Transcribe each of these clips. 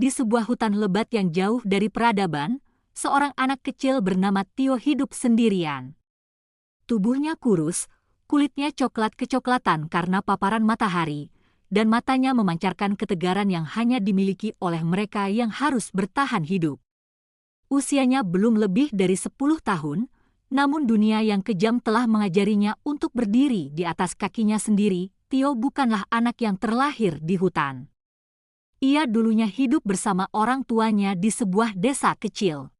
Di sebuah hutan lebat yang jauh dari peradaban, seorang anak kecil bernama Tio hidup sendirian. Tubuhnya kurus, kulitnya coklat kecoklatan karena paparan matahari, dan matanya memancarkan ketegaran yang hanya dimiliki oleh mereka yang harus bertahan hidup. Usianya belum lebih dari 10 tahun, namun dunia yang kejam telah mengajarinya untuk berdiri di atas kakinya sendiri. Tio bukanlah anak yang terlahir di hutan. Ia dulunya hidup bersama orang tuanya di sebuah desa kecil.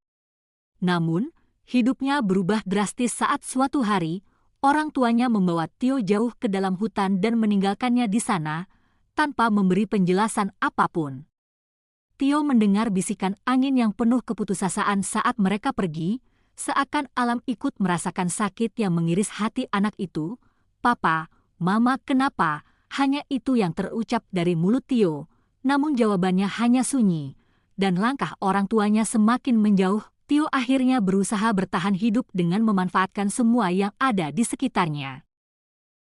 Namun, hidupnya berubah drastis saat suatu hari, orang tuanya membawa Tio jauh ke dalam hutan dan meninggalkannya di sana, tanpa memberi penjelasan apapun. Tio mendengar bisikan angin yang penuh keputusasaan saat mereka pergi, seakan alam ikut merasakan sakit yang mengiris hati anak itu. "Papa, Mama, kenapa?" Hanya itu yang terucap dari mulut Tio, namun jawabannya hanya sunyi, dan langkah orang tuanya semakin menjauh. Tio akhirnya berusaha bertahan hidup dengan memanfaatkan semua yang ada di sekitarnya.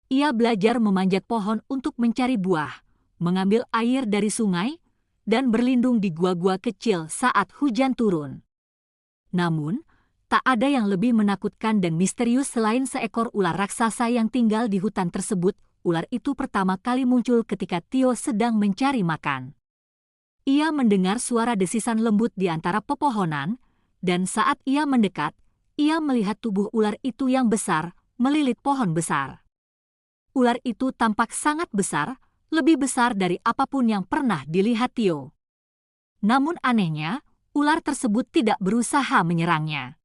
Ia belajar memanjat pohon untuk mencari buah, mengambil air dari sungai, dan berlindung di gua-gua kecil saat hujan turun. Namun, tak ada yang lebih menakutkan dan misterius selain seekor ular raksasa yang tinggal di hutan tersebut. Ular itu pertama kali muncul ketika Tio sedang mencari makan. Ia mendengar suara desisan lembut di antara pepohonan, dan saat ia mendekat, ia melihat tubuh ular itu yang besar, melilit pohon besar. Ular itu tampak sangat besar, lebih besar dari apapun yang pernah dilihat Tio. Namun anehnya, ular tersebut tidak berusaha menyerangnya.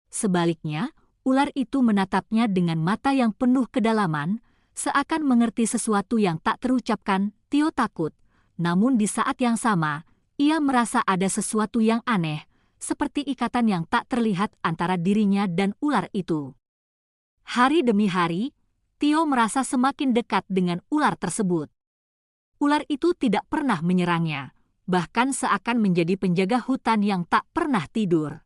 Sebaliknya, ular itu menatapnya dengan mata yang penuh kedalaman, seakan mengerti sesuatu yang tak terucapkan. Tio takut, namun di saat yang sama, ia merasa ada sesuatu yang aneh, seperti ikatan yang tak terlihat antara dirinya dan ular itu. Hari demi hari, Tio merasa semakin dekat dengan ular tersebut. Ular itu tidak pernah menyerangnya, bahkan seakan menjadi penjaga hutan yang tak pernah tidur.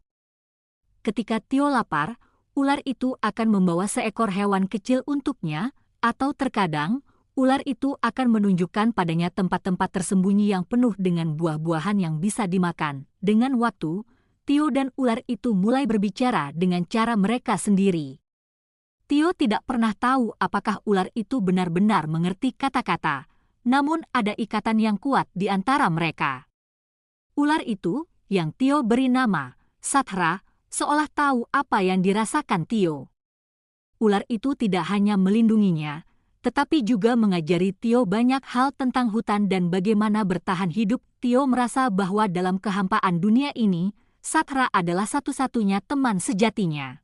Ketika Tio lapar, ular itu akan membawa seekor hewan kecil untuknya, atau terkadang, ular itu akan menunjukkan padanya tempat-tempat tersembunyi yang penuh dengan buah-buahan yang bisa dimakan. Dengan waktu, Tio dan ular itu mulai berbicara dengan cara mereka sendiri. Tio tidak pernah tahu apakah ular itu benar-benar mengerti kata-kata, namun ada ikatan yang kuat di antara mereka. Ular itu, yang Tio beri nama Sathra, seolah tahu apa yang dirasakan Tio. Ular itu tidak hanya melindunginya, tetapi juga mengajari Tio banyak hal tentang hutan dan bagaimana bertahan hidup. Tio merasa bahwa dalam kehampaan dunia ini, Sathra adalah satu-satunya teman sejatinya.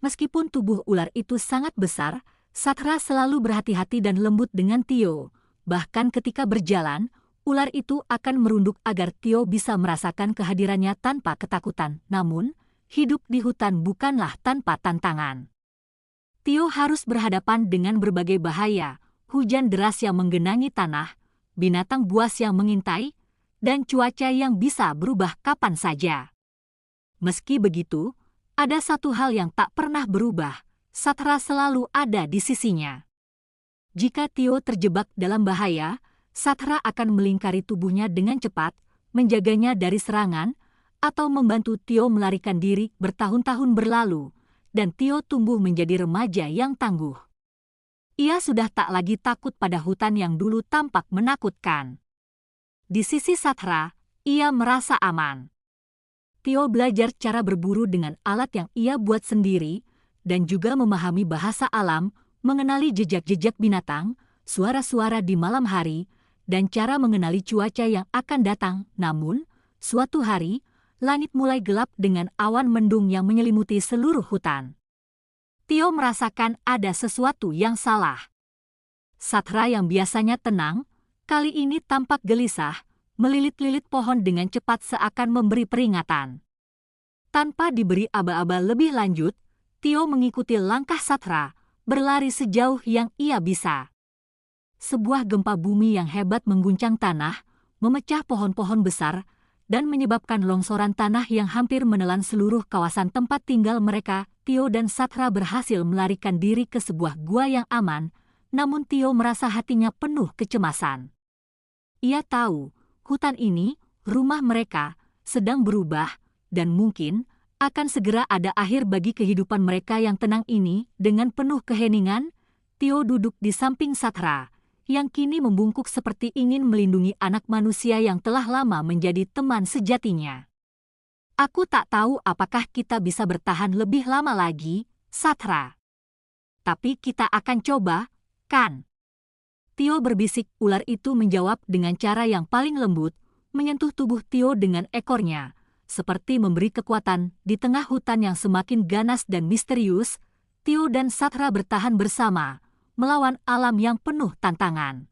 Meskipun tubuh ular itu sangat besar, Sathra selalu berhati-hati dan lembut dengan Tio. Bahkan ketika berjalan, ular itu akan merunduk agar Tio bisa merasakan kehadirannya tanpa ketakutan. Namun, hidup di hutan bukanlah tanpa tantangan. Tio harus berhadapan dengan berbagai bahaya, hujan deras yang menggenangi tanah, binatang buas yang mengintai, dan cuaca yang bisa berubah kapan saja. Meski begitu, ada satu hal yang tak pernah berubah, Sathra selalu ada di sisinya. Jika Tio terjebak dalam bahaya, Sathra akan melingkari tubuhnya dengan cepat, menjaganya dari serangan, atau membantu Tio melarikan diri. Bertahun-tahun berlalu, dan Tio tumbuh menjadi remaja yang tangguh. Ia sudah tak lagi takut pada hutan yang dulu tampak menakutkan. Di sisi Sathra, ia merasa aman. Tio belajar cara berburu dengan alat yang ia buat sendiri, dan juga memahami bahasa alam, mengenali jejak-jejak binatang, suara-suara di malam hari, dan cara mengenali cuaca yang akan datang. Namun, suatu hari, langit mulai gelap dengan awan mendung yang menyelimuti seluruh hutan. Tio merasakan ada sesuatu yang salah. Sathra yang biasanya tenang, kali ini tampak gelisah, melilit-lilit pohon dengan cepat seakan memberi peringatan. Tanpa diberi aba-aba lebih lanjut, Tio mengikuti langkah Sathra, berlari sejauh yang ia bisa. Sebuah gempa bumi yang hebat mengguncang tanah, memecah pohon-pohon besar, dan menyebabkan longsoran tanah yang hampir menelan seluruh kawasan tempat tinggal mereka. Tio dan Sathra berhasil melarikan diri ke sebuah gua yang aman, namun Tio merasa hatinya penuh kecemasan. Ia tahu, hutan ini, rumah mereka sedang berubah, dan mungkin akan segera ada akhir bagi kehidupan mereka yang tenang ini. Dengan penuh keheningan, Tio duduk di samping Sathra, yang kini membungkuk seperti ingin melindungi anak manusia yang telah lama menjadi teman sejatinya. Aku tak tahu apakah kita bisa bertahan lebih lama lagi, Sathra. Tapi kita akan coba, kan? Tio berbisik. Ular itu menjawab dengan cara yang paling lembut, menyentuh tubuh Tio dengan ekornya, seperti memberi kekuatan. Di tengah hutan yang semakin ganas dan misterius, Tio dan Sathra bertahan bersama, melawan alam yang penuh tantangan.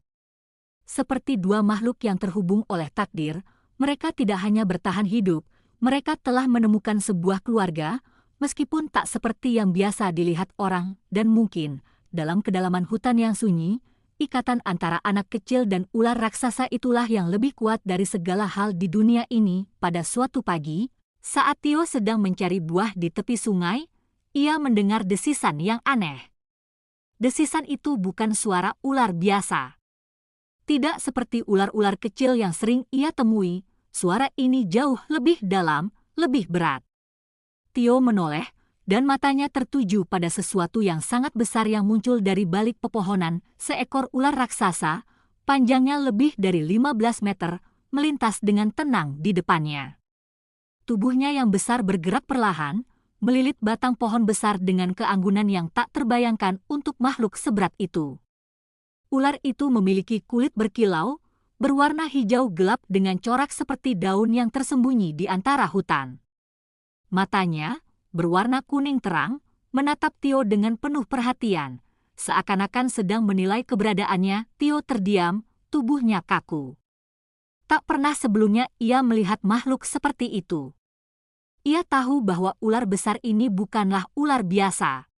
Seperti dua makhluk yang terhubung oleh takdir, mereka tidak hanya bertahan hidup, mereka telah menemukan sebuah keluarga, meskipun tak seperti yang biasa dilihat orang. Dan mungkin, dalam kedalaman hutan yang sunyi, ikatan antara anak kecil dan ular raksasa itulah yang lebih kuat dari segala hal di dunia ini. Pada suatu pagi, saat Tio sedang mencari buah di tepi sungai, ia mendengar desisan yang aneh. Desisan itu bukan suara ular biasa. Tidak seperti ular-ular kecil yang sering ia temui, suara ini jauh lebih dalam, lebih berat. Tio menoleh, dan matanya tertuju pada sesuatu yang sangat besar yang muncul dari balik pepohonan. Seekor ular raksasa, panjangnya lebih dari 15 meter, melintas dengan tenang di depannya. Tubuhnya yang besar bergerak perlahan, melilit batang pohon besar dengan keanggunan yang tak terbayangkan untuk makhluk seberat itu. Ular itu memiliki kulit berkilau, berwarna hijau gelap dengan corak seperti daun yang tersembunyi di antara hutan. Matanya, berwarna kuning terang, menatap Tio dengan penuh perhatian, seakan-akan sedang menilai keberadaannya. Tio terdiam, tubuhnya kaku. Tak pernah sebelumnya ia melihat makhluk seperti itu. Ia tahu bahwa ular besar ini bukanlah ular biasa.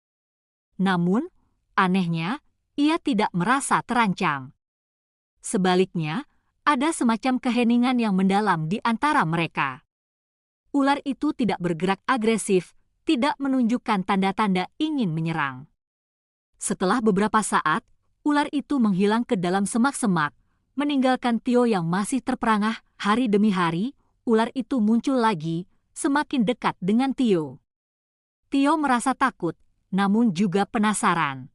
Namun, anehnya, ia tidak merasa terancam. Sebaliknya, ada semacam keheningan yang mendalam di antara mereka. Ular itu tidak bergerak agresif, tidak menunjukkan tanda-tanda ingin menyerang. Setelah beberapa saat, ular itu menghilang ke dalam semak-semak, meninggalkan Tio yang masih terperangah. Hari demi hari, ular itu muncul lagi, semakin dekat dengan Tio. Tio merasa takut, namun juga penasaran.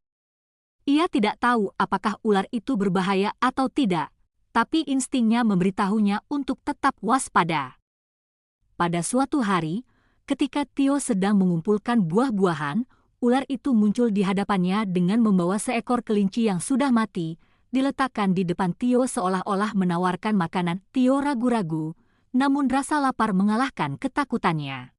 Ia tidak tahu apakah ular itu berbahaya atau tidak, tapi instingnya memberitahunya untuk tetap waspada. Pada suatu hari, ketika Tio sedang mengumpulkan buah-buahan, ular itu muncul di hadapannya dengan membawa seekor kelinci yang sudah mati, diletakkan di depan Tio seolah-olah menawarkan makanan. Tio ragu-ragu, namun rasa lapar mengalahkan ketakutannya.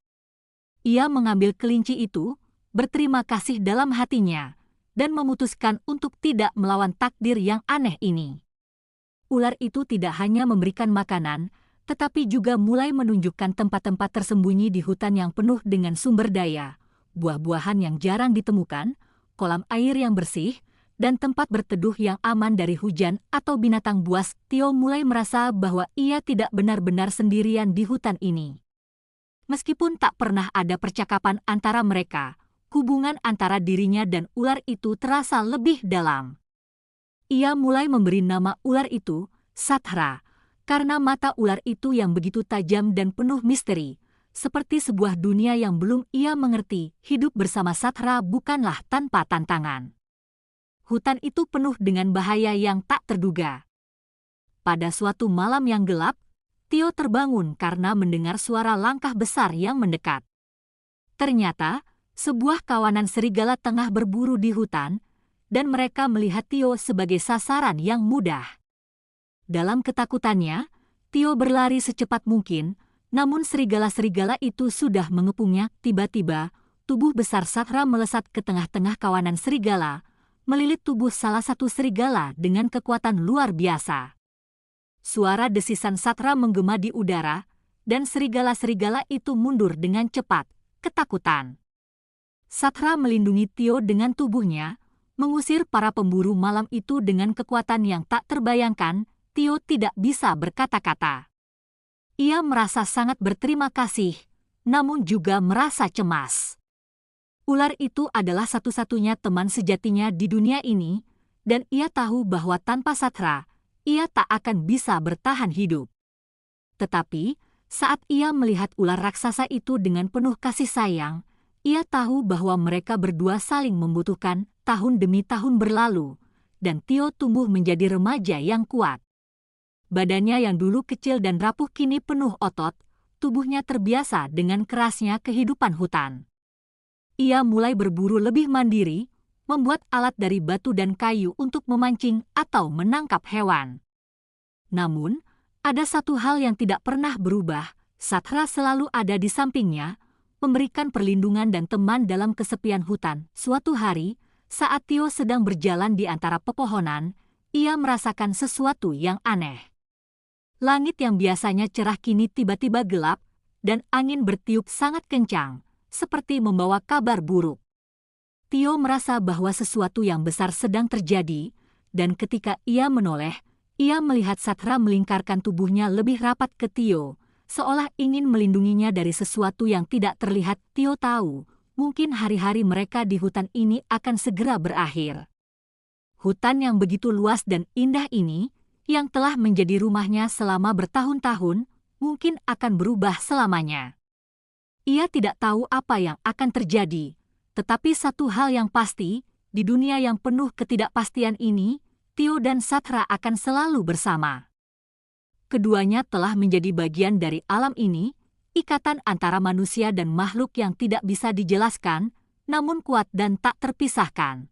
Ia mengambil kelinci itu, berterima kasih dalam hatinya, dan memutuskan untuk tidak melawan takdir yang aneh ini. Ular itu tidak hanya memberikan makanan, tetapi juga mulai menunjukkan tempat-tempat tersembunyi di hutan yang penuh dengan sumber daya, buah-buahan yang jarang ditemukan, kolam air yang bersih, dan tempat berteduh yang aman dari hujan atau binatang buas. Tio mulai merasa bahwa ia tidak benar-benar sendirian di hutan ini. Meskipun tak pernah ada percakapan antara mereka, hubungan antara dirinya dan ular itu terasa lebih dalam. Ia mulai memberi nama ular itu Sathra, karena mata ular itu yang begitu tajam dan penuh misteri, seperti sebuah dunia yang belum ia mengerti. Hidup bersama Sathra bukanlah tanpa tantangan. Hutan itu penuh dengan bahaya yang tak terduga. Pada suatu malam yang gelap, Tio terbangun karena mendengar suara langkah besar yang mendekat. Ternyata, sebuah kawanan serigala tengah berburu di hutan, dan mereka melihat Tio sebagai sasaran yang mudah. Dalam ketakutannya, Tio berlari secepat mungkin, namun serigala-serigala itu sudah mengepungnya. Tiba-tiba, tubuh besar Sathra melesat ke tengah-tengah kawanan serigala, melilit tubuh salah satu serigala dengan kekuatan luar biasa. Suara desisan Sathra menggema di udara, dan serigala-serigala itu mundur dengan cepat, ketakutan. Sathra melindungi Tio dengan tubuhnya, mengusir para pemburu malam itu dengan kekuatan yang tak terbayangkan. Tio tidak bisa berkata-kata. Ia merasa sangat berterima kasih, namun juga merasa cemas. Ular itu adalah satu-satunya teman sejatinya di dunia ini, dan ia tahu bahwa tanpa Sathra, ia tak akan bisa bertahan hidup. Tetapi, saat ia melihat ular raksasa itu dengan penuh kasih sayang, ia tahu bahwa mereka berdua saling membutuhkan. Tahun demi tahun berlalu, dan Tio tumbuh menjadi remaja yang kuat. Badannya yang dulu kecil dan rapuh kini penuh otot, tubuhnya terbiasa dengan kerasnya kehidupan hutan. Ia mulai berburu lebih mandiri, membuat alat dari batu dan kayu untuk memancing atau menangkap hewan. Namun, ada satu hal yang tidak pernah berubah. Sathra selalu ada di sampingnya, memberikan perlindungan dan teman dalam kesepian hutan. Suatu hari, saat Tio sedang berjalan di antara pepohonan, ia merasakan sesuatu yang aneh. Langit yang biasanya cerah kini tiba-tiba gelap, dan angin bertiup sangat kencang, seperti membawa kabar buruk. Tio merasa bahwa sesuatu yang besar sedang terjadi, dan ketika ia menoleh, ia melihat Sathra melingkarkan tubuhnya lebih rapat ke Tio, seolah ingin melindunginya dari sesuatu yang tidak terlihat. Tio tahu, mungkin hari-hari mereka di hutan ini akan segera berakhir. Hutan yang begitu luas dan indah ini, yang telah menjadi rumahnya selama bertahun-tahun, mungkin akan berubah selamanya. Ia tidak tahu apa yang akan terjadi, tetapi satu hal yang pasti, di dunia yang penuh ketidakpastian ini, Tio dan Sathra akan selalu bersama. Keduanya telah menjadi bagian dari alam ini, ikatan antara manusia dan makhluk yang tidak bisa dijelaskan, namun kuat dan tak terpisahkan.